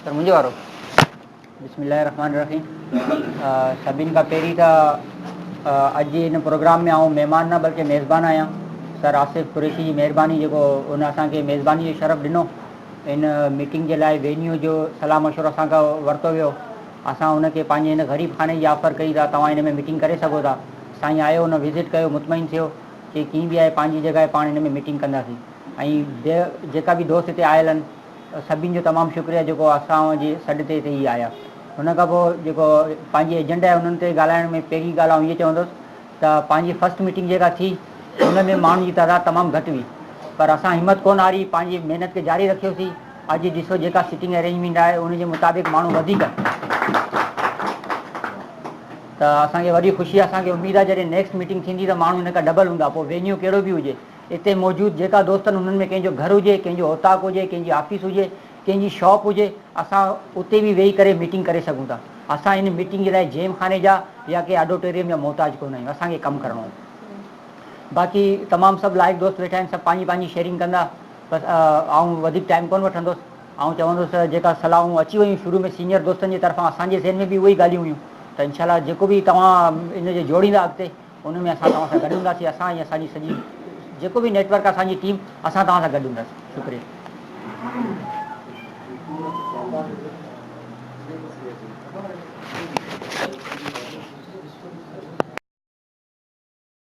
Sir मुझे वारो बिस्मिल्लाहिर्रहमानिर्रहीम। सभिनि खां पहिरीं त अॼु इन प्रोग्राम में आउं महिमान न बल्कि मेज़बान आहियां। सर आसिफ़ कुरैशी जी महिरबानी जेको उन असांखे मेज़बानी जो शरफ़ ॾिनो। इन मीटिंग जे लाइ वेन्यू जो सलाह मशवरो असांखां वरितो वियो। असां उनखे पंहिंजे हिन ग़रीब खाने जी ऑफर कई था, तव्हां हिन में मीटिंग करे सघो था। साईं आयो, हुन विज़िट कयो, मुतमइन थियो कि कीअं बि आहे पंहिंजी जॻह पाण हिन में मीटिंग कंदासीं। ऐं जेका बि दोस्त हिते आयल आहिनि सभिनि जो तमामु शुक्रिया जेको असांजे सॾ ते हिते ई आया। हुन खां पोइ जेको पंहिंजी एजेंडा आहे उन्हनि ते ॻाल्हाइण में पहिरीं ॻाल्हि आउं इहे चवंदुसि त पंहिंजी फस्ट मीटिंग जेका थी हुन में माण्हुनि जी तइदाद तमामु घटि हुई, पर असां हिमत कोन हारी, पंहिंजी महिनत खे जारी रखियोसीं। अॼु ॾिसो जेका सिटिंग अरेंजमेंट आहे उनजे मुताबिक़ माण्हू वधीक त असांखे वॾी ख़ुशी आहे। असांखे उमेदु आहे जॾहिं नेक्स्ट मीटिंग थींदी त माण्हू हिन खां डबल हूंदा। पोइ वेन्यू कहिड़ो बि हुजे, हिते मौजूदु जेका दोस्त आहिनि उन्हनि में कंहिंजो घर हुजे, कंहिंजो औताक हुजे, कंहिंजी ऑफिस हुजे, कंहिंजी शॉप हुजे, असां उते बि वेही करे मीटिंग करे सघूं था। असां इन मीटिंग जे लाइ जेम खाने जा या कंहिं ऑडिटोरियम जा मोहताज कोन आहियूं। असांखे कमु करिणो आहे। बाक़ी तमामु सभु लाइक दोस्त वेठा आहिनि, सभु पंहिंजी पंहिंजी शेयरिंग कंदा। बसि आउं वधीक टाइम कोन वठंदुसि। ऐं चवंदुसि जेका सलाहूं अची वयूं शुरू में सीनियर दोस्तनि जी तरफ़ां, असांजे ज़हन में बि उहे ई ॻाल्हियूं हुयूं त इंशाल्लाह जेको बि तव्हां इन जे जोड़ींदा अॻिते उन में असां तव्हां सां गॾु हूंदासीं। असां ऐं असांजी सॼी जेको बि नेटवर्क आहे असांजी टीम, असां तव्हां सां गॾु हूंदासीं। शुक्रिया।